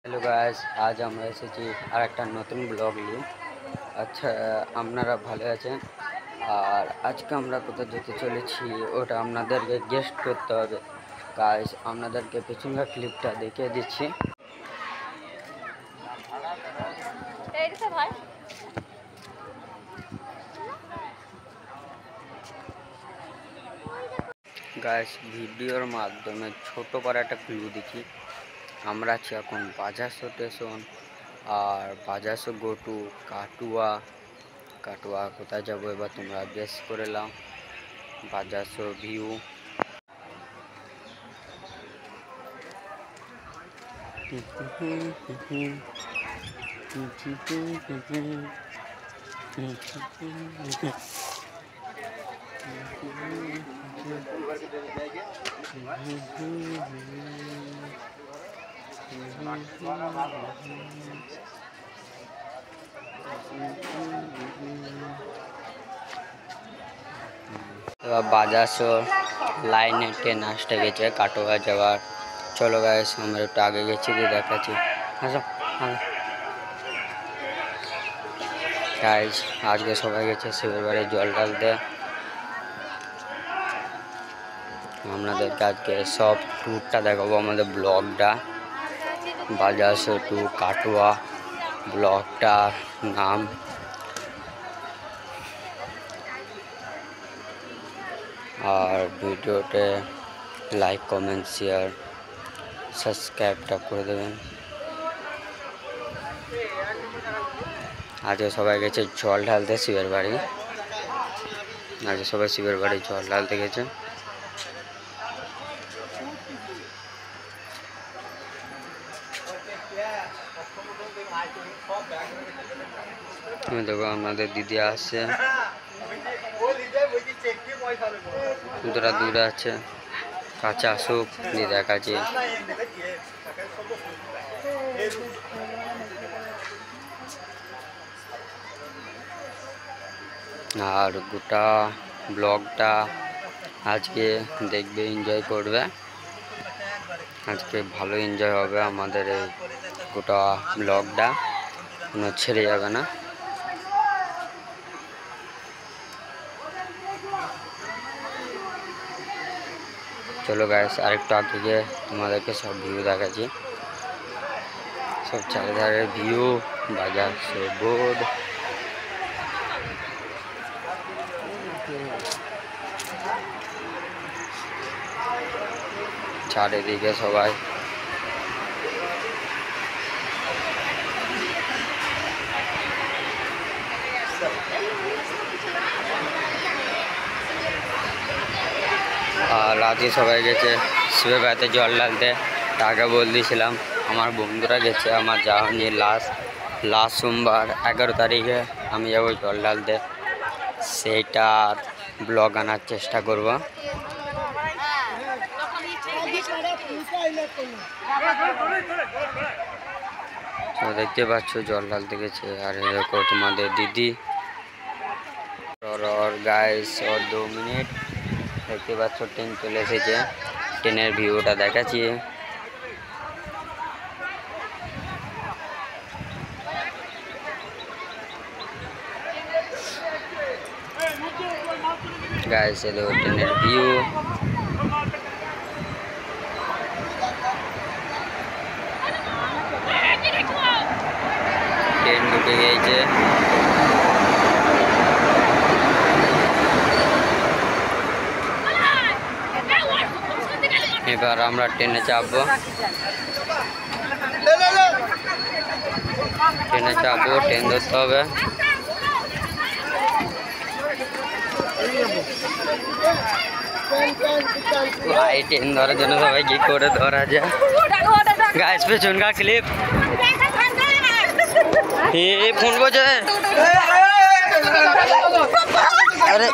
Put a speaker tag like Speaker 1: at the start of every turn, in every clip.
Speaker 1: Hello guys, আজ আমরা এসেছি আর একটা নতুন ব্লগ নিয়ে। আচ্ছা, আপনারা ভালো আছেন? আর আজকে আমরা কোথাও যেতে চলেছি ওটা আপনাদেরকে গেস্ট করতে হবে। গাইস, আপনাদেরকে পেছনকার ক্লিপটা দেখিয়ে দিচ্ছি। গাইস, ভিডিওর মাধ্যমে ছোট করে একটা ক্লু দিচ্ছি। আমরা আছি এখন বাজারসো স্টেশন, আর বাজারসো গো টু কাটুয়া। কাটুয়া কোথায় যাবো এবার তোমরা গেস করে নাও। বাজারসো ভিউ। বাজারসো লাইনে ট্রেন আসতে গেছে কাটোয়া যাওয়ার। চলো গাইস, আমরা একটু আগে গেছি দিয়ে দেখাচ্ছি। গাইস, আজকে সবাই গেছে শিবের বাড়ি জল ঢালতে। আপনাদেরকে আজকে সব ট্যুরটা দেখাবো, আমাদের ব্লগটা বাজারসো টু কাটোয়া ব্লগটা নাম। আর ভিডিওতে লাইক কমেন্ট শেয়ার সাবস্ক্রাইবটা করে দেবেন। আজকে সবাই গেছে জল ঢালতে শিবের বাড়ি। আজকে সবাই শিবের বাড়ি জল ঢালতে গেছে। দেখো আমাদের দিদি আসছে, দূরে আছে, কাছে আসুক দিয়ে দেখাচ্ছি। আর গোটা ব্লগটা আজকে দেখবে, এনজয় করবে। আজকে ভালো এনজয় হবে আমাদের এই গোটা ব্লগটা, কোনো ছেড়ে যাবে না। চলো গাইস, আরেকটু আগে গিয়ে তোমাদেরকে সব ভিউ দেখাচ্ছি, সব চারিধারের ভিউ। বাজারসো বোর্ড, চারিদিকে সবাই। আর রাতে সবাই গেছে শিবের বাড়িতে জল ঢালতে। তাকে বল দিয়েছিলাম, আমার বন্ধুরা গেছে, আমার যাওয়া নিয়ে লাস্ট সোমবার 11 তারিখে আমি যাবো জল ঢালতে। সেইটার ব্লগ আনার চেষ্টা করব। দেখতে পাচ্ছ জল ঢালতে গেছে। আর দেখো তোমাদের দিদি। और गाइस, और 2 मिनट। দেখতে পাচ্ছ ট্রেন চলে এসেছে, ট্রেনের ভিউটা দেখাচ্ছি। গাইস, এই দেখো ট্রেনের ভিউ। ট্রেন ঢুকে গিয়েছে। এবার আমরা ট্রেনে চাপবো। ট্রেন ধরতে হবে। ট্রেন ধরার জন্য সবাই কি করে ধরা যায়। Guys, পেছনকার clip. ফোন করছে। আরে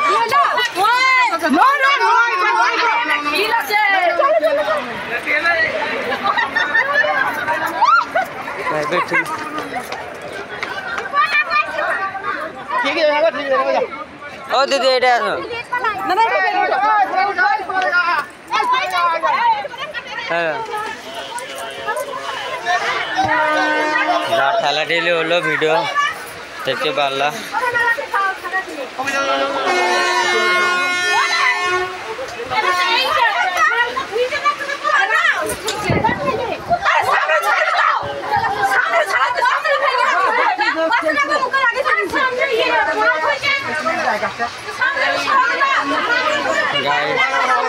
Speaker 1: ও দিদি, এটা হ্যাঁ খেলা ঠেলে হলো, ভিডিও দেখতে পারলাম।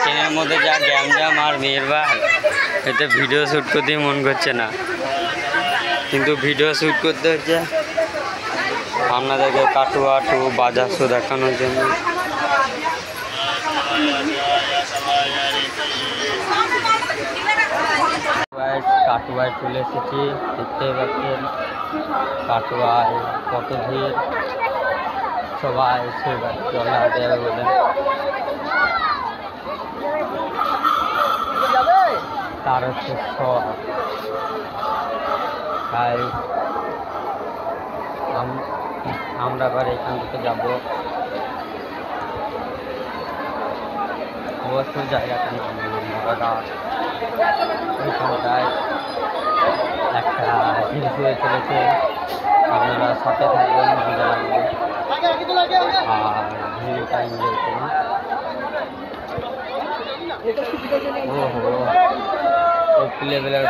Speaker 1: ট্রেনের মধ্যে যা গ্যামজাম আর মেয়েরবার, এতে ভিডিও শ্যুট করতে মন করছে না, কিন্তু ভিডিও শ্যুট করতে হচ্ছে আপনাদেরকে কাটুয়া টু বাজার শো দেখানোর জন্য। কাটুয়ায় চলে এসেছি, দেখতে পাচ্ছেন কাটুয়ায় কত ভিড়, সবাই চলে হাঁটে যাবে বলে। তার হচ্ছে তাই আমরা আবার এখান থেকে যাবো। অবশ্য জায়গাটা ওইখানটায় একটা জিনিস হয়ে চলেছে, আপনারা সাথে থাকবেন, মজা লাগবে আর ভিডিওটা এনজয় করুন। ওহো, একটু লেভেলের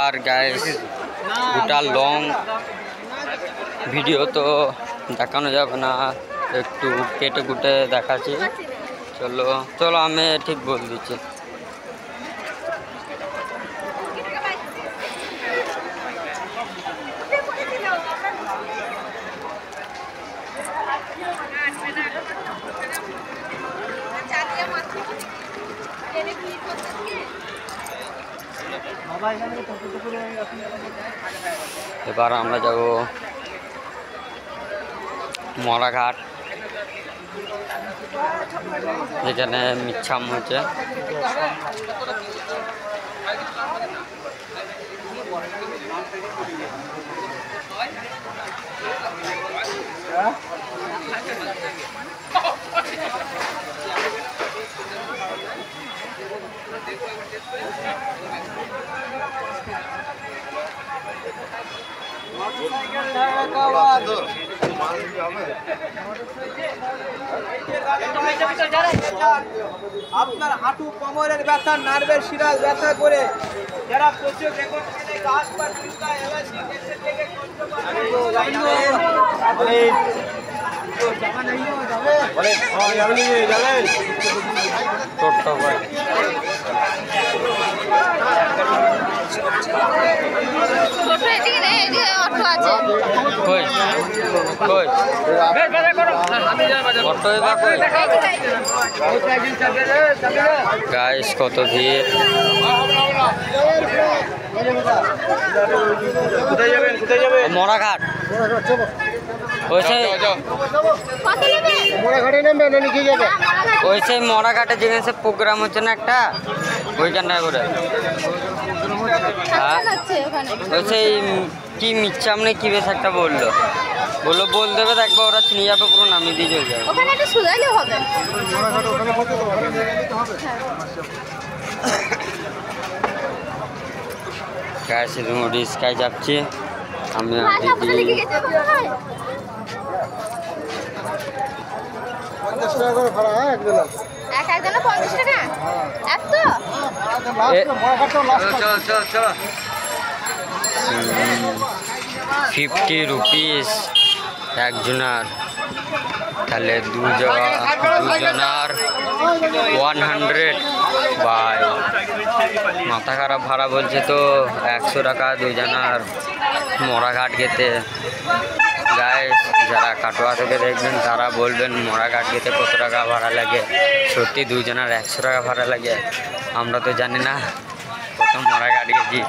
Speaker 1: আর গাইস গোটা লং ভিডিও তো দেখানো যাবে না, একটু কেটে কুটে দেখাচ্ছি। চলো চলো আমি ঠিক বল দিচ্ছি। এবার আমরা যাব মরাঘাট, যেখানে মিচ্ছাম হচ্ছে।
Speaker 2: আপনার হাঁটু কোমরের ব্যথা, নার্ভের শিরায় ব্যথা করে যারা প্রচুর গাছ বা
Speaker 1: গাইস কত ভিড়, মরাঘাট ওইসে মরাঘাটে যেখানে প্রোগ্রাম হচ্ছে না একটা, ওইখানটা করে ওই সেই কি মিচ্ছাম না কি বেশ একটা বললো বল দেবে, দেখবো ওরা চিনি যাবে, পুরো নামিয়ে দিয়ে চলে যাবে। গায়ে শুধু রিস্কায় যাচ্ছি আমি দিদি। ₹50 একজনার, তাহলে দুজনার 100 বাই মাথা খারাপ ভাড়া বলছে তো 100 টাকা দুজনার মরাঘাট যেতে। গাইস যারা কাটোয়া থেকে দেখবেন তারা বলবেন মরাঘাট যেতে কত টাকা ভাড়া লাগে, সত্যি দুজনার 100 টাকা ভাড়া লাগে? আমরা তো জানি না কত মরাঘাট গেছি।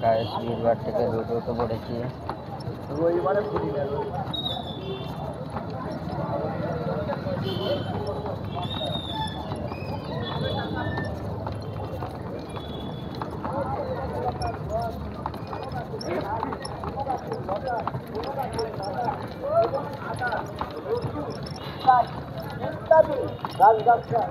Speaker 1: গাইস বীরবার থেকে দুটো পড়েছি।
Speaker 2: ইত্যাদি গাছগাছরা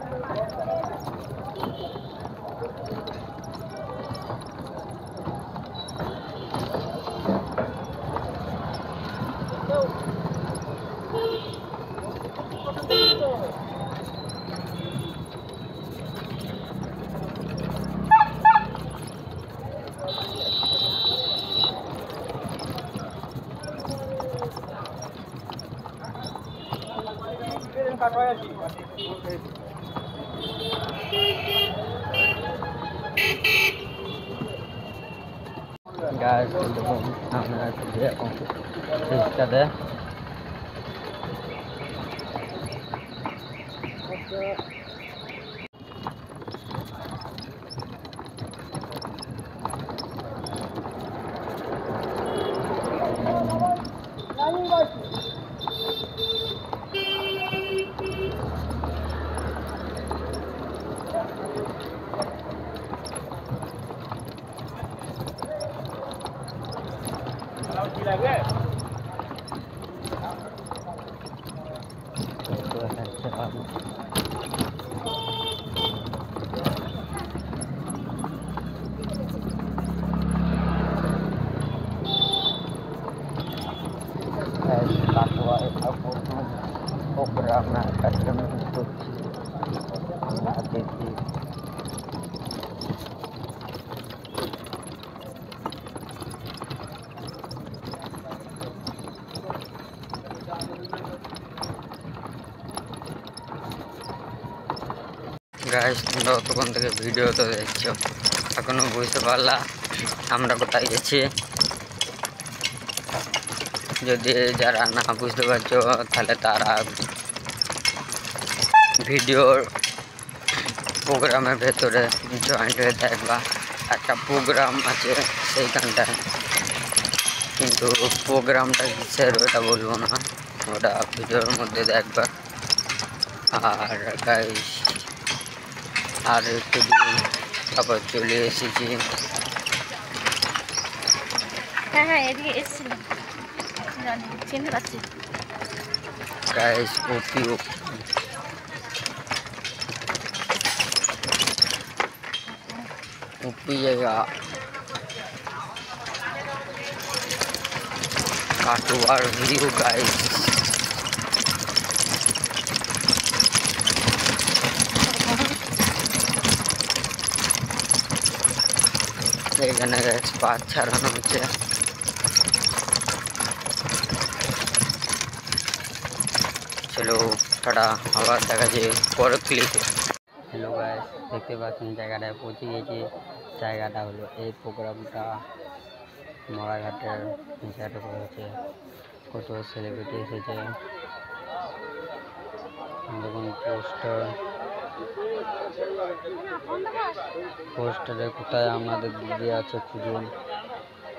Speaker 1: গাছ দেখুন আমরা এখন ফিশটাতে কাটোয়া এটা প্রথম প্রোগ্রাম কার্যক্রম করছি আমরা দেখি গাইস তোমরা তখন থেকে ভিডিও তো দেখছো এখনো বুঝতে পারলা আমরা কোথায় গেছি যদি যারা না বুঝতে পারছো তাহলে তারা ভিডিওর প্রোগ্রামের ভেতরে জয়েন্ট হয়ে দেখবা একটা প্রোগ্রাম আছে সেইখানটায় কিন্তু প্রোগ্রামটা কিসের ওটা বলবো না ওটা ভিডিওর মধ্যে দেখবা আর গাইস আর একটু দিন তারপর চলে এসেছি
Speaker 3: হ্যাঁ এদিকে এসেছিলাম জানি চিনতে পারছি
Speaker 1: গাইস ওপি জায়গা কাটোয়ার ভিউ গাইস এখানে গাইস পাঁচ ছাড়ানো হচ্ছে চলো টাটা আবার দেখা যায় পরের ক্লিপে হ্যালো গাইস দেখতে পাচ্ছেন জায়গাটায় পৌঁছে গেছি জায়গাটা হলো এই প্রোগ্রামটা মরাঘাটের জায়গাটা হয়েছে কত সেলিব্রিটি এসেছে দেখুন পোস্টারে কোথায় আমাদের দিদি আছে খুঁজুন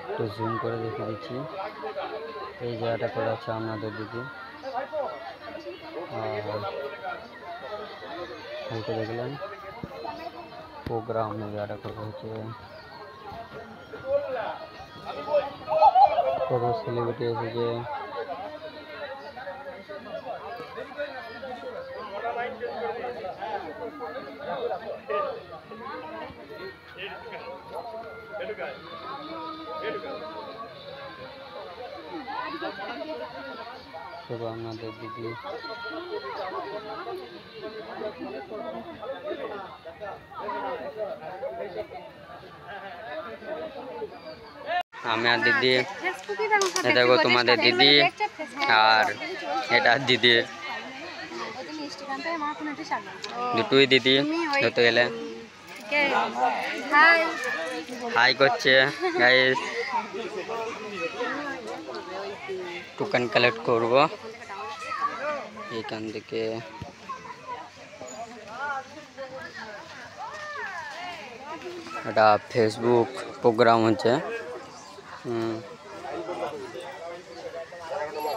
Speaker 1: একটু জুম করে দেখে দিচ্ছি এই জায়গাটা করে আছে আমাদের দিদি আর দেখলেন প্রোগ্রাম জায়গাটা করে হচ্ছে কত সেলিব্রিটি এসেছে শুধু আমাদের দিদি আমি আর দিদি দেখো তোমাদের দিদি আর এটা দিদি দুটোই দিদি ধরতে গেলে হাই করছে গাইস টোকেন কালেক্ট করব এখান থেকে এটা ফেসবুক প্রোগ্রাম হচ্ছে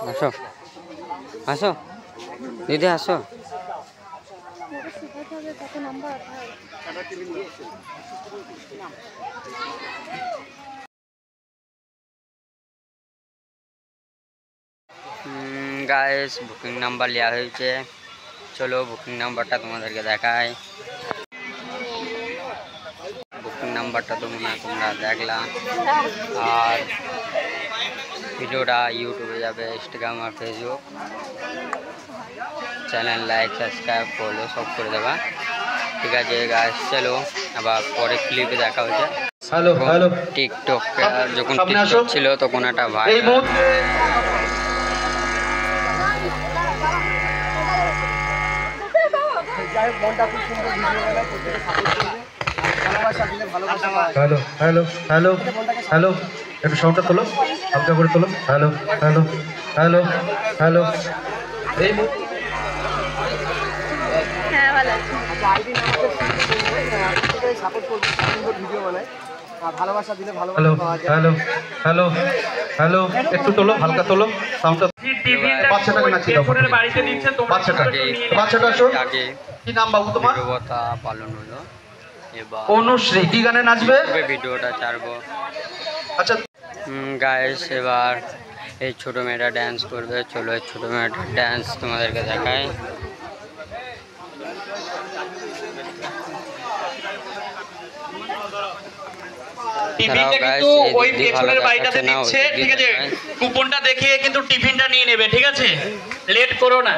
Speaker 1: আসো আসো দিদি আসো গাইস বুকিং নাম্বার নেওয়া হয়েছে, চলো বুকিং নাম্বারটা তোমাদেরকে দেখাই। বুকিং নাম্বারটা তোমরা দেখলা। আর ভিডিওটা ইউটিউবে যাবে, ইনস্টাগ্রাম আর Facebook. Channel like subscribe follow সব করে দেবা, ঠিক আছে গাইস। চলো আবার পরে ক্লিপে দেখা হচ্ছে।
Speaker 4: হ্যালো হ্যালো
Speaker 1: টিকটক যখন টিকটক ছিল তখন একটা ভাই
Speaker 4: এই মুহূর্তে হ্যালো হ্যালো হ্যালো হ্যালো একটু সাউন্ডটা তোলো, হালকা করে তোলো। হ্যালো হ্যালো হ্যালো হ্যালো এই
Speaker 3: হ্যাঁ ভালো আছি।
Speaker 4: হ্যালো হ্যালো হ্যালো হ্যালো একটু তোলো, হালকা তোলো সাউন্ডটা। বাচ্চাটাকে নাচিয়ে দাও, বাচ্চাটা আসো।
Speaker 1: আগে
Speaker 4: কি নাম বাবু তোমার?
Speaker 1: দেবতা পালন হলো, এবার
Speaker 4: অনুশ্রী কি গানে নাচবে?
Speaker 1: ভিডিওটা ছাড়বো।
Speaker 4: আচ্ছা
Speaker 1: গাইস এবার এই ছোটো মেয়েটা ড্যান্স করবে, চলো এই ছোটো মেয়েটা ড্যান্স তোমাদেরকে দেখায়।
Speaker 5: টিফিনটা কিন্তু ওই পেছনের বাড়িটাতে দিচ্ছে, ঠিক আছে? কুপনটা দেখে কিন্তু টিফিনটা নিয়ে নেবে, ঠিক আছে? লেট করো না।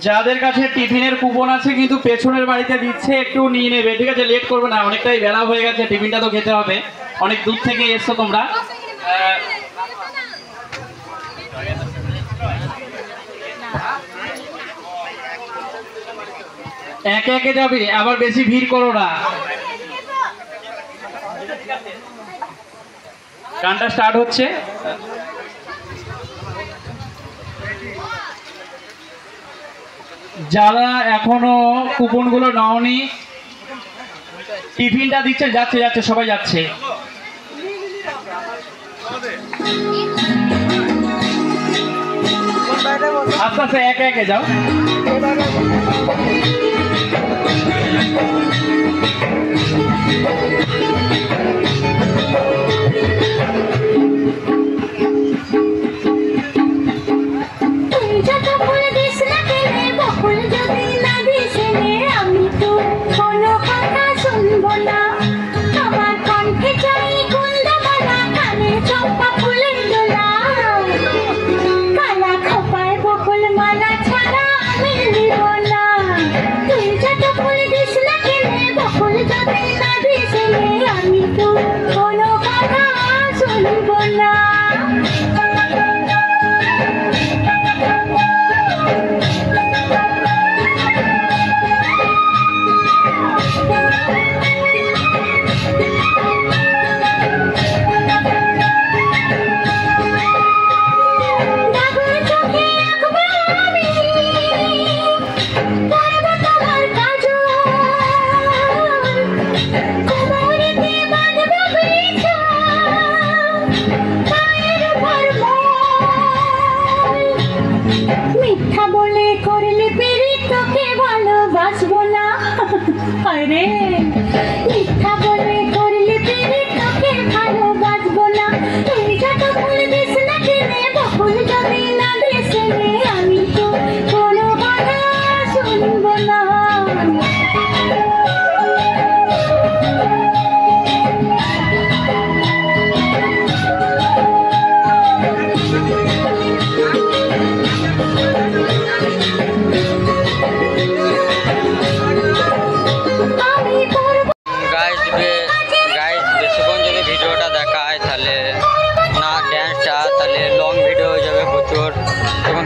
Speaker 5: যাদের কাছে টিফিনের কুপন আছে কিন্তু পেছনের বাড়িতে দিচ্ছে, একটু নিয়ে নেবে, ঠিক আছে? লেট করবে না, অনেকটাই বেলা হয়ে গেছে, টিফিনটা তো খেতে হবে, অনেক দূর থেকে এসছো তোমরা। একে একে যাবে, আবার বেশি ভিড় করো না। গানটা স্টার্ট হচ্ছে। যারা এখনো কুপনগুলো নাওনি, টিফিনটা দিচ্ছে, যাচ্ছে যাচ্ছে সবাই যাচ্ছে। আস্তে আস্তে একে একে যাও।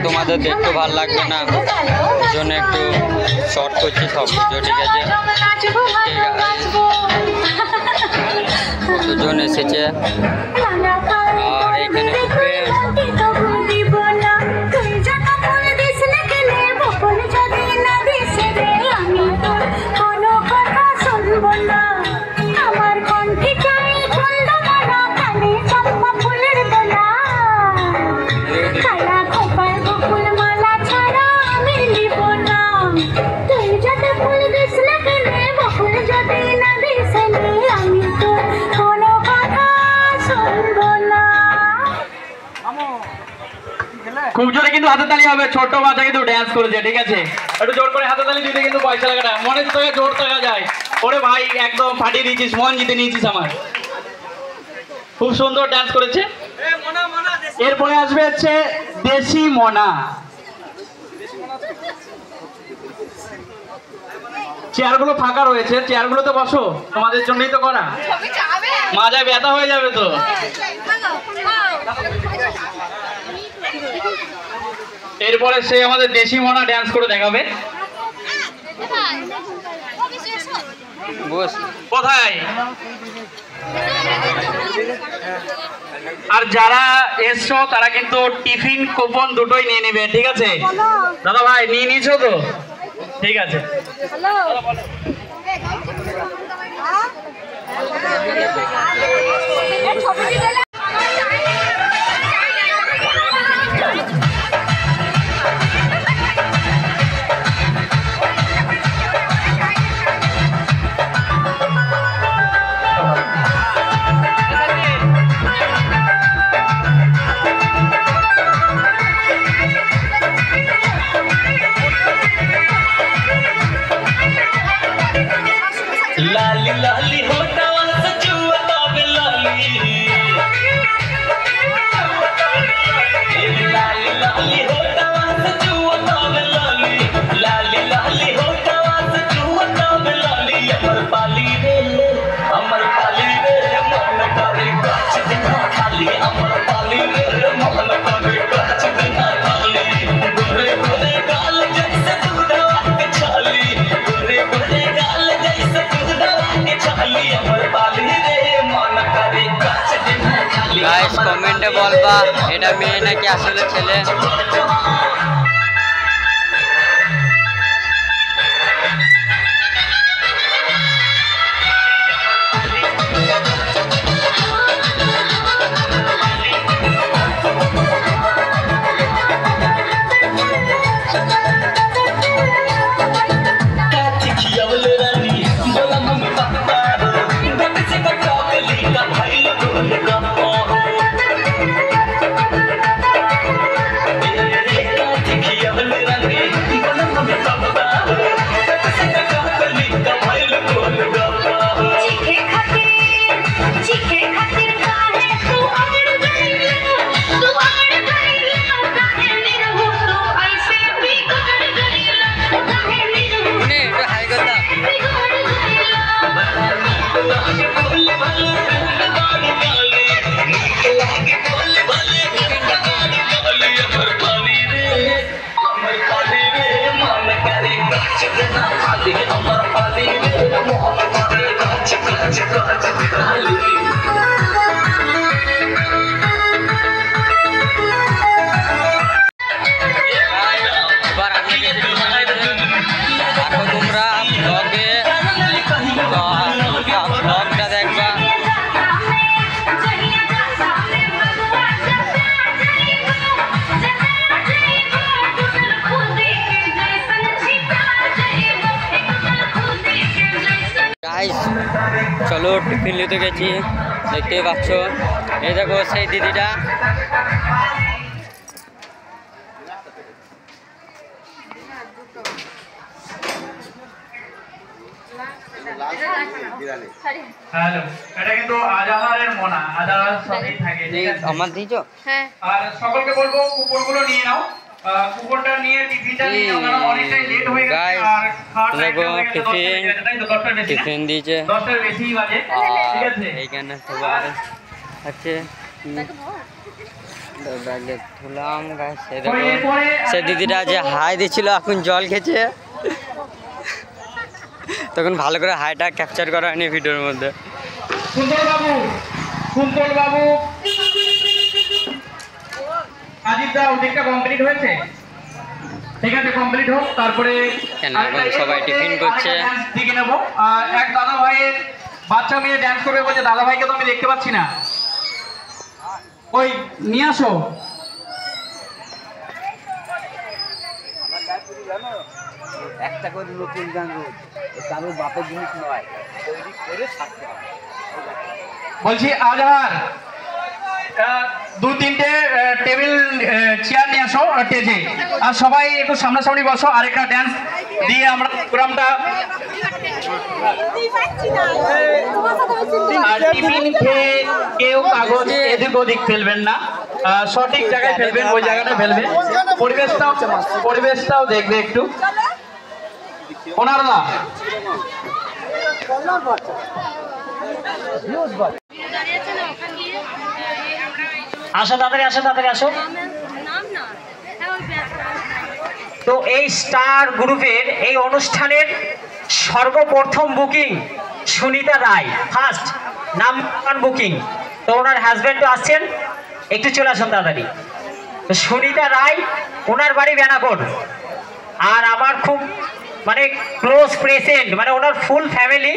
Speaker 1: তোমাদের দেখতে ভালো লাগবে না, ওই জন্য একটু শর্ট করছি সব ভিডিও, ঠিক আছে? কতজন এসেছে আর এখানে
Speaker 6: যদি না দিস আমি তো কোনো কথা শুনবো
Speaker 5: খুব জোরে কিন্তু হাতে তালি হবে, ছোট বাচ্চা কিন্তু ড্যান্স করেছে, ঠিক আছে? একটু জোর করে হাতে তালি দিতে কিন্তু পয়সা লাগে না, মনের থেকে জোর টাকা যায়। ওরে ভাই একদম ফাটিয়ে দিয়েছিস, মন জিতে নিয়েছিস আমার। খুব সুন্দর ড্যান্স করেছে। এরপরে আসবে হচ্ছে দেশি মনা। চেয়ারগুলো ফাঁকা রয়েছে, চেয়ারগুলোতে বসো, তোমাদের জন্যই তো করা। মাজায় ব্যথা হয়ে যাবে তো। এরপরে সে আমাদের দেশি মনা ড্যান্স করে দেখাবে। কোথায়? আর যারা এসছো তারা কিন্তু টিফিন কুপন দুটোই নিয়ে নেবে, ঠিক আছে? দাদা ভাই নিয়ে নিয়েছো তো? ঠিক আছে। लाली लाली होता सचुता लाली लाली लाली होता सचुता लाली लाली लाली होता सचुता लाली अमर पाली रे मन करे गाछ दिखा खाली अमर पाली रे मन करे गाछ दिखा खाली गोरे गोरे गाल जैसे दूधवा के छाली गोरे गोरे गाल जैसे
Speaker 1: गाइस कमेंटे बोलबा এটা মেয়ে নাকি আসলে ছেলে। চলো টিফিন নিতে গেছি, দেখতেই পাচ্ছ। এই দেখো সেই দিদিটা,
Speaker 5: হ্যালো, এটা কিন্তু আজাহারের মোনা, আজাহার সবই থাকে, ঠিক আছে?
Speaker 1: আমার দিছো?
Speaker 3: হ্যাঁ।
Speaker 5: আর সকলকে বলবো কুপনগুলো নিয়ে নাও, কুপনটা নিয়ে টিফিনটা নিয়ে নাও, কারণ অনেকটাই লেট হয়ে গেছে। আর খাওয়ার টাইমটা হয়ে গেছে 10টা, তাই তো? 10টার বেশি
Speaker 1: টিফিন দিয়েছে,
Speaker 5: 10টার বেশি বাজে, ঠিক আছে?
Speaker 1: এইখানে সবাই আছে। ব্যাগে তুলাম গাছ, সেই দেখো সে দিদিটা যে হাই দিচ্ছিল এখন জল খেয়েছে। তখন ভালো করে হাইটা ক্যাপচার করা হয়নি ভিডিওর মধ্যে।
Speaker 5: কুন্তল বাবু আজিব দা ওদিকটা কমপ্লিট হয়েছে, ঠিক আছে? কমপ্লিট হোক, তারপরে
Speaker 1: সবাই টিফিন করছে।
Speaker 5: দিকে নেবো। এক দাদা ভাইয়ের বাচ্চা মেয়ে ড্যান্স করবে বলছে, দাদা ভাইকে তো আমি দেখতে পাচ্ছি না, ওই নিয়ে আসো।
Speaker 2: একটা করে নতুন গান কারোর বাপের জিনিস নয়, তৈরি করে ছাড়তে হবে।
Speaker 5: বলছি আজহার 2-3টে টেবিল চেয়ার নিয়ে আসো স্টেজে, আর সবাই একটু সামনাসামনি বসো, আরেকটা ড্যান্স দিয়ে আমরা প্রোগ্রামটা। আর টিফিন খেয়ে কেউ কাগজ এদিক ওদিক ফেলবেন না, সঠিক জায়গায় ফেলবেন, ওই জায়গাটা ফেলবেন। পরিবেশটাও দেখবে একটু। ওনারা
Speaker 6: আসো, তাড়াতাড়ি আসো, তাড়াতাড়ি আসো। তো এই স্টার গ্রুপের এই অনুষ্ঠানের সর্বপ্রথম বুকিং সুনিতা রায়, ফার্স্ট নাম্বার বুকিং। তো ওনার হাজব্যান্ডও আসছেন, একটু চলে আসুন তাড়াতাড়ি। তো সুনিতা রায়, ওনার বাড়ি বেনাকোট, আর আমার খুব মানে ক্লোজ প্রেজেন্ট, মানে ওনার ফুল ফ্যামিলি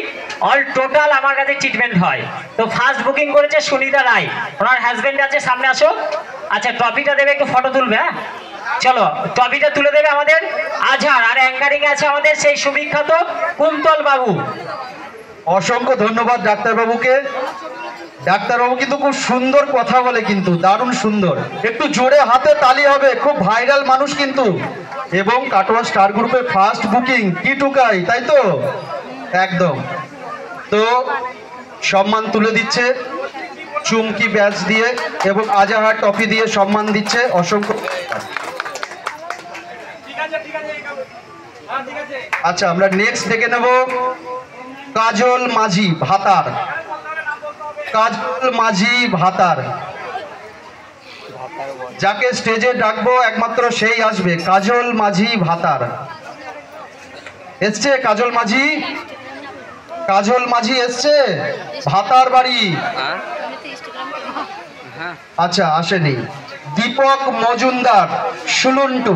Speaker 6: অল টোটাল আমার কাছে ট্রিটমেন্ট হয়। তো ফার্স্ট বুকিং করেছে সুনিতা রায়, ওনার হাজব্যান্ড আছে, সামনে আসো। আচ্ছা, ট্রফিটা দেবে, একটু ফটো তুলবে। হ্যাঁ চলো, ট্রফিটা তুলে দেবে আমাদের আজহার, আর অ্যাঙ্কারিং আছে আমাদের সেই সুবিখ্যাত কুন্তল বাবু।
Speaker 4: অসংখ্য ধন্যবাদ ডাক্তারবাবুকে। ডাক্তারবাবু কিন্তু খুব সুন্দর কথা বলে, কিন্তু দারুণ সুন্দর। একটু জোরে হাতে তালি হবে, খুব ভাইরাল মানুষ কিন্তু। এবং কাটোয়া স্টার গ্রুপের ফার্স্ট বুকিং, কি টুকাই, তাই তো? একদম। তো সম্মান তুলে দিচ্ছে চুমকি ব্যাচ দিয়ে এবং আজাহার ট্রফি দিয়ে সম্মান দিচ্ছে। অসংখ্য। আচ্ছা, আমরা নেক্সট দেখে নেব কাজল মাঝি ভাতার। কাজল মাঝি ভাতার, যাকে স্টেজে ডাকবো একমাত্র সেই আসবে। কাজল মাঝি ভাতার এসছে? কাজল মাঝি, কাজল মাঝি এসছে ভাতার বাড়ি। আচ্ছা, আসেনি। দীপক মজুমদার সুলুন্টু,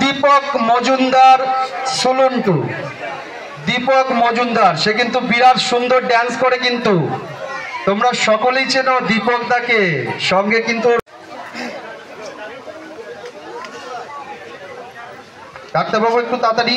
Speaker 4: দীপক মজুমদার সুলুন্টু, দীপক মজুমদার, সে কিন্তু বিরাট সুন্দর ড্যান্স করে, কিন্তু তোমরা সকলেই চেনো দীপক দাকে। সঙ্গে কিন্তু ডাক্তারবাবু একটু তাড়াতাড়ি।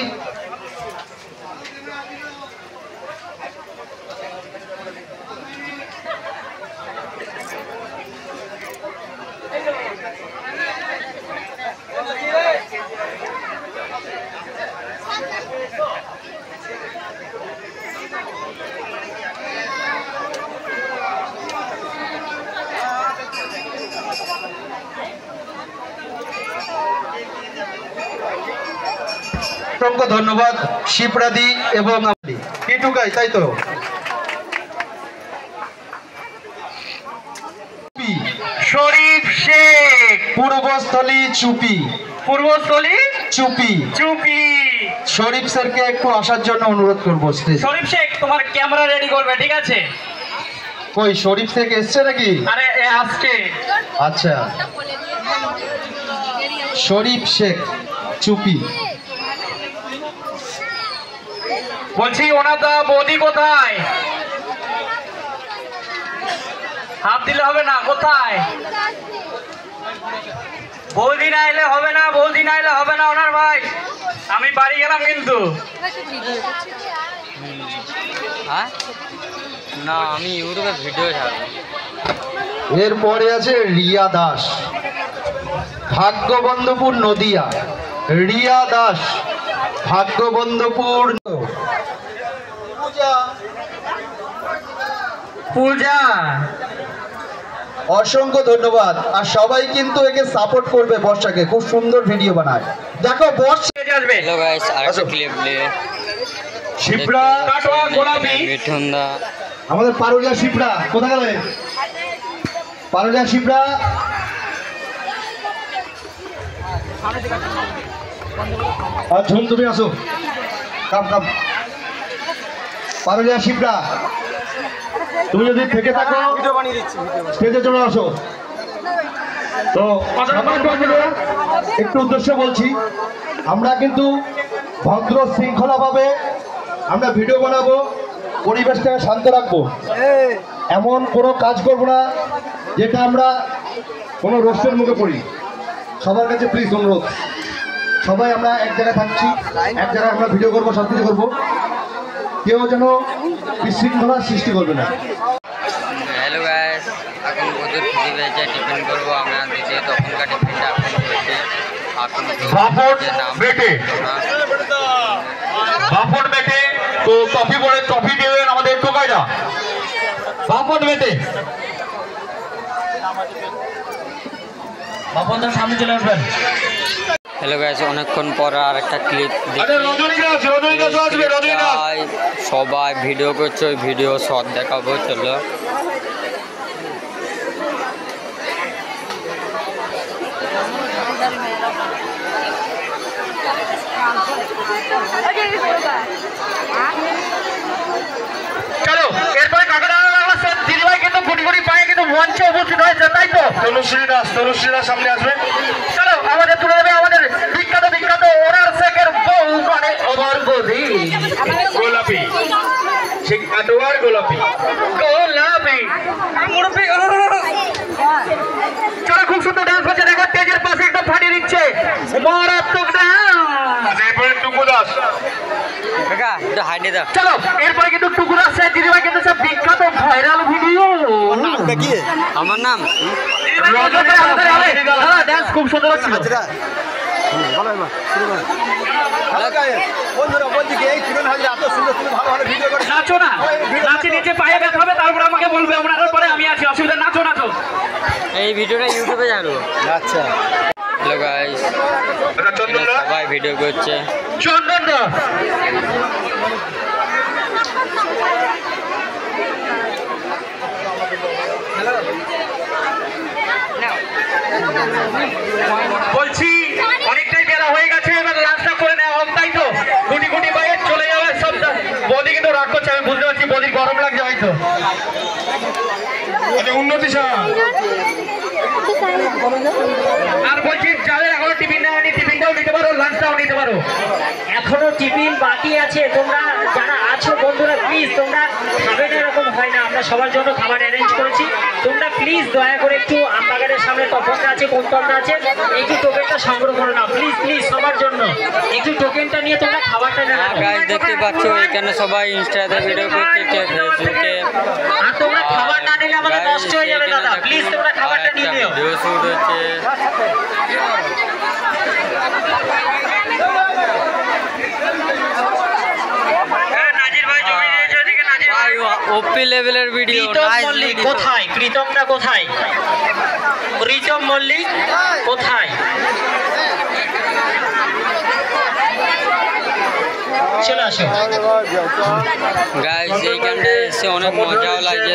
Speaker 4: অসংখ্য ধন্যবাদ শিবরাদি এবং কিটুকাই, তাই তো?
Speaker 5: শরীফ শেখ,
Speaker 4: পূর্বস্থলী চুপি,
Speaker 5: পূর্বস্থলী
Speaker 4: চুপি,
Speaker 5: চুপি।
Speaker 4: শরীফ স্যারকে একটু আসার জন্য অনুরোধ করবো স্টেজে।
Speaker 5: শরীফ শেখ, তোমার ক্যামেরা রেডি করবে, ঠিক আছে?
Speaker 4: কই শরীফ শেখ এসছে নাকি?
Speaker 5: আরে আসছে।
Speaker 4: আচ্ছা, শরীফ শেখ চুপি।
Speaker 5: বলছি ওনাদা বৌদি কোথায়? হাত দিলে হবে না, কোথায়? বৌদি না এলে হবে না, বৌদি না এলে হবে না ওনার ভাই। আমি বাড়ি গেলাম কিন্তু।
Speaker 1: হ্যাঁ না, আমি ইউটিউবে ভিডিও ছাড়বো।
Speaker 4: এরপরে আছে রিয়া দাস, ভাগ্যবন্ধপুর নদিয়া। রিয়া দাস, ভাগ্যবন্ধপুর।
Speaker 5: পূজা,
Speaker 4: অসংখ্য ধন্যবাদ। আর সবাই কিন্তু একে সাপোর্ট করবে, বর্ষাকে, খুব সুন্দর ভিডিও বানায়। দেখো বর্ষা
Speaker 5: আসবে।
Speaker 1: হ্যালো গাইস, আরেকটা ক্লিপ নিয়ে
Speaker 4: শিপ্রা,
Speaker 5: কাটোয়া গোলাপি,
Speaker 1: মিঠুন দা,
Speaker 4: আমাদের পারুলিয়া শিপ্রা কোথায় গেলে? পারুলিয়া শিপ্রা, আর ঝুম তুমি আসো, কাম কাম। পারুলিয়া শিপ্রা, তুমি যদি থেকে থাকো স্টেজে চলে আসো। তো একটু উদ্দেশ্য বলছি, আমরা কিন্তু ভদ্র শৃঙ্খলাভাবে আমরা ভিডিও বানাবো, পরিবেশটাকে শান্ত রাখবো। এমন কোনো কাজ করবো না যেটা আমরা কোনো রোস্টের মুখে পড়ি। সবার কাছে প্লিজ অনুরোধ, সবাই আমরা এক জায়গায় থাকছি, এক জায়গায় আমরা ভিডিও করবো, সব কিছু করবো। কেউ যেন বিশৃঙ্খলার সৃষ্টি করবে না।
Speaker 1: হ্যালো গাইস, এখন প্রচুর খিদে হয়েছে, টিফিন করবো আমরা দিকে, তখনকার টিফিনটা এখন হয়েছে। এখন তো
Speaker 4: বাপন
Speaker 1: নাম
Speaker 4: বেটে বাপন বেটে তো টফি বলে টফি দেবেন আমাদের টোকাইরা বাপন বেটে
Speaker 6: বাপন তো সামনে চলে আসবেন।
Speaker 1: হ্যালো গাইস, অনেকক্ষণ পর আর একটা ক্লিপ
Speaker 4: রজনীকান্ত
Speaker 1: সবাই ভিডিও করছে, ওই ভিডিও শর্ট দেখাবো, চলো।
Speaker 4: চলো এরপরে কাকারা দিদিভাই কিন্তু গুটি গুটি পায়ে কিন্তু মঞ্চে উপস্থিত হয়েছে, তাই তো? তনুশ্রীরা সামনে আসবে। চলো আমাদের তুলে দেবে আমাদের বিখ্যাত বিখ্যাত ওনার শেখের বউ মানে ওভার গদি গোলাপি, সেই কাটোয়ার গোলাপি গোলাপি মুরব্বি। চলো খুব সুন্দর ডান্স করছে, দেখো স্টেজের পাশে একদম ফাটিয়ে দিচ্ছে মারাত্মক ডান্স। এরপরে টুকু দাস। চলো এরপরে কিন্তু টুকু দাস দিদিভাই কিন্তু সব বিখ্যাত ভাইরাল ভিডিও।
Speaker 1: আমার নাম
Speaker 4: ডান্স খুব সুন্দর হচ্ছিল।
Speaker 2: বন্ধুরা বলছি কি, এই কিরণ হাজরা এত সুন্দর সুন্দর ভালো ভালো ভিডিও করে।
Speaker 5: নাচো না, নাচে নিচে পায়ে ব্যথা হবে, তারপর আমাকে বলবে, আমরা পরে আমি আছি, অসুবিধা, নাচো নাচো।
Speaker 1: এই ভিডিওটা ইউটিউবে জানো।
Speaker 2: আচ্ছা
Speaker 1: হ্যালো গাইস, সবাই ভিডিও করছে।
Speaker 4: চন্দন দা বলছি অনেকটাই বেলা হয়ে গেছে, এবার লাঞ্চটা করে নেওয়া হোক, তাই তো? গুটি গুটি পায়ে চলে যাওয়ার সব বদি কিন্তু রাগ করছে, আমি বুঝতে পারছি বদির গরম লাগছে হয়তো। উন্নতি আর বলছি যাদের এখনো টিফিন নেওয়া হয়নি টিফিনটাও নিতে পারো, লাঞ্চটাও নিতে পারো।
Speaker 6: এখনো টিফিন বাকি আছে, তোমরা যারা আছো বন্ধুরা প্লিজ তোমরা খাবে না এরকম হয় না, আমরা সবার জন্য খাবার অ্যারেঞ্জ করেছি। তোমরা প্লিজ দয়া করে একটু আমবাগানের সামনে তপনটা আছে, কোনতলটা আছে, একটু টোকেনটা সংগ্রহ করো না প্লিজ প্লিজ, সবার জন্য একটু টোকেনটা নিয়ে তোমরা খাবারটা নেবে।
Speaker 1: গাইস দেখতে পাচ্ছ এখানে সবাই ইনস্টাতে ভিডিও করছে, কে ফেসবুকে।
Speaker 6: আর তোমরা খাবার না নিলে আমাদের নষ্ট হয়ে যাবে দাদা, প্লিজ তোমরা খাবারটা নিয়ে নিও।
Speaker 1: ভিডিও শুট হচ্ছে। ওপি লেভেলের ভিডিও।
Speaker 6: কোথায় প্রীতমটা, কোথায় প্রীতম মল্লিক, কোথায়? চলে আসো
Speaker 1: গাইস, এইখানটায় এসে অনেক মজাও লাগছে।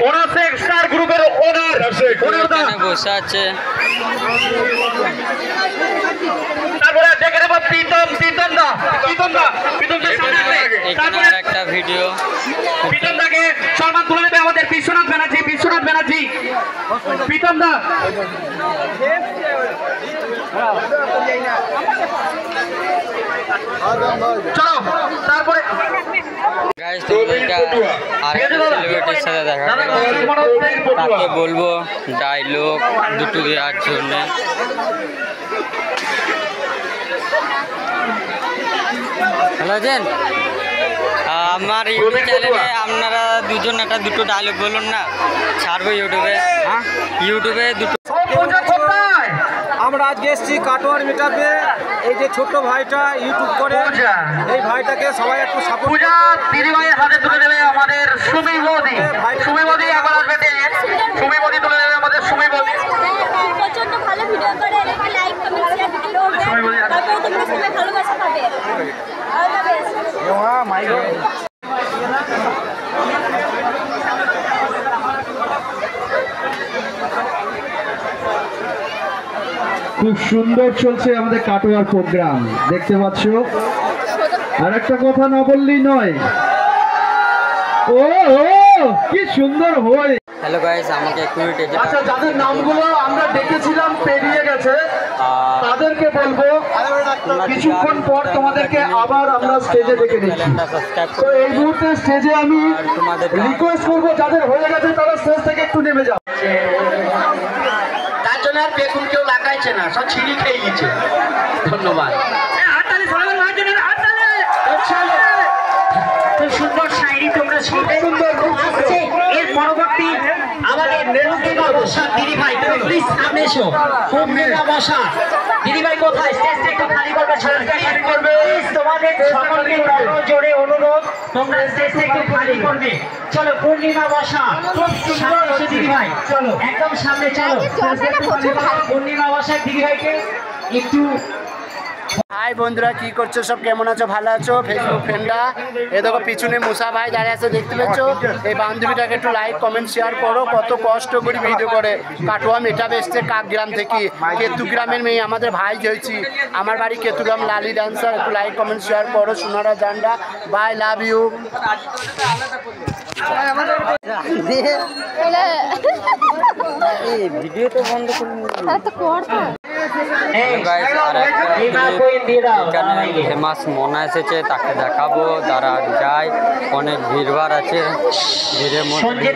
Speaker 4: ওনার শেখ স্টার গ্রুপের ওনার
Speaker 1: এখানে বসে আছে।
Speaker 4: তারপরে দেখে নেবো প্রীতম দা
Speaker 1: এখানে আর একটা ভিডিও।
Speaker 4: প্রীতম দাকে সম্মান তুলে দেবে আমাদের বিশ্বনাথ ব্যানার্জি। প্রীতম দা চলো তারপরে
Speaker 1: গাইস, তোমাদেরকে আরেকটা সেলিব্রিটির সাথে দেখা করবো, তাকে বলবো ডায়লগ দুটো দেওয়ার জন্য। হ্যালো জেন, আমার ইউটিউব চ্যানেলে আপনারা দুজন একটা দুটো ডায়লগ বলুন না, ছাড়বো ইউটিউবে। হ্যাঁ, ইউটিউবে দুটো।
Speaker 2: আমরা আজকে এসেছি কাটোয়ার মিটআপে। এই যে ছোট্ট ভাইটা ইউটিউব করে, এই ভাইটাকে সবাই একটু সাপোর্ট।
Speaker 4: পূজা দিদিভাইয়ের হাতে তুলে দেবে আমাদের সুমি মোদি এখন আসবে, সুমি মোদি তুলে দেবে আমাদের সুমি মোদি।
Speaker 3: প্রচন্ড ভালো ভিডিও করে, একটা লাইক কমেন্ট শেয়ার দিতে হবে, তারপরে তোমরা সবাই ভালোবাসা পাবে। All the best.
Speaker 7: খুব সুন্দর চলছে আমাদের কাটোয়ার প্রোগ্রাম, দেখতে পাচ্ছ। আর একটা কথা না বললেই নয়, ও কি সুন্দর হয়।
Speaker 1: হ্যালো গাইস, আমাকে একটু
Speaker 7: আচ্ছা, যাদের নামগুলো আমরা দেখেছিলাম পেরিয়ে গেছে তাদেরকে বলবো কিছুক্ষণ পর তোমাদেরকে আবার আমরা স্টেজে ডেকে নিচ্ছি। তো এই মুহূর্তে স্টেজে আমি রিকোয়েস্ট করবো যাদের হয়ে গেছে তারা স্টেজ থেকে একটু নেমে যাও।
Speaker 6: তার জন্য আর বেগুন কেউ লাগাইছে না, সব ছিঁড়ি খেয়ে গেছে। ধন্যবাদ। খুব সুন্দর শায়রি তোমরা শুনবে। এর পরবর্তী আমাদের পূর্ণিমা বসাক দিদি ভাই, তুমি প্লিজ সামনে এসো। পূর্ণিমা বসাক দিদি ভাই কোথায়? স্টেজটা একটু খালি করবে, প্লিজ তোমাদের সকলকে জোরে অনুরোধ, তোমরা স্টেজটা একটু খালি করবে। চলো পূর্ণিমা বসাক সামনে এসো দিদি ভাই, চলো একদম সামনে চলো। পূর্ণিমা বসাক দিদি ভাইকে একটু।
Speaker 8: হাই বন্ধুরা, কি করছো সব? কেমন আছো? ভালো আছো? ফেসবুক ফ্রেন্ডরা, এ দেখো পিছনে মুসা ভাই দাঁড়িয়ে আছে, দেখতে পাচ্ছ? এই বান্ধবীটাকে একটু লাইক কমেন্ট শেয়ার করো। কত কষ্ট করে ভিডিও করে। কাটোয়া মেটাবে এসছে কাকগ্রাম থেকে, কেতুগ্রামের মেয়ে, আমাদের ভাই হয়েছি। আমার বাড়ি কেতুগ্রাম, লালি ডান্সার। একটু লাইক কমেন্ট শেয়ার করো সোনারা জান্ডা। Bye, love you.
Speaker 1: ভিডিও তো বন্ধ করুন। ফেমাস মনা এসেছে, তাকে দেখাবো। তারা যায়, অনেক ভিড়ভাড় আছে, ভিড়ের মধ্যে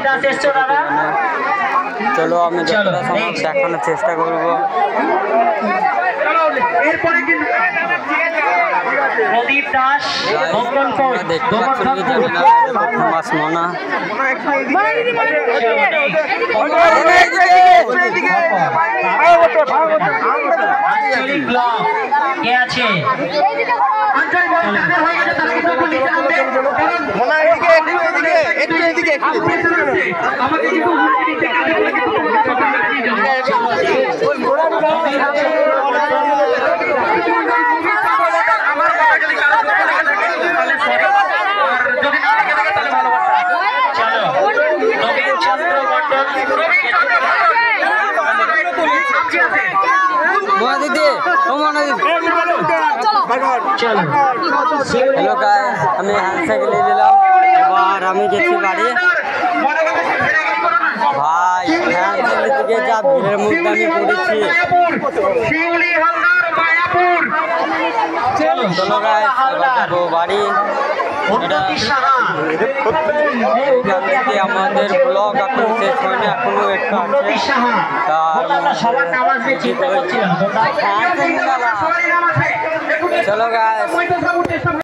Speaker 1: চলো আমি যতটা সম্ভব দেখানোর চেষ্টা করবো।
Speaker 6: প্রদীপ দাস,
Speaker 1: ফেমাস মনা।
Speaker 6: কে আছে?
Speaker 1: হ্যালো গাইস, আমি হ্যান্ডসাইকেল নিয়ে নিলাম। এবার আমি গেছি বাড়ি। ভাই হ্যান্ডসাইকেল থেকে যা ভিড়ের মধ্যে আমি পড়েছি। চলো গাইস, এবার যাবো বাড়ি। আমাদের ব্লগ এখন শেষ হয়নি, এখনো একটু আছে। চলো গাইস।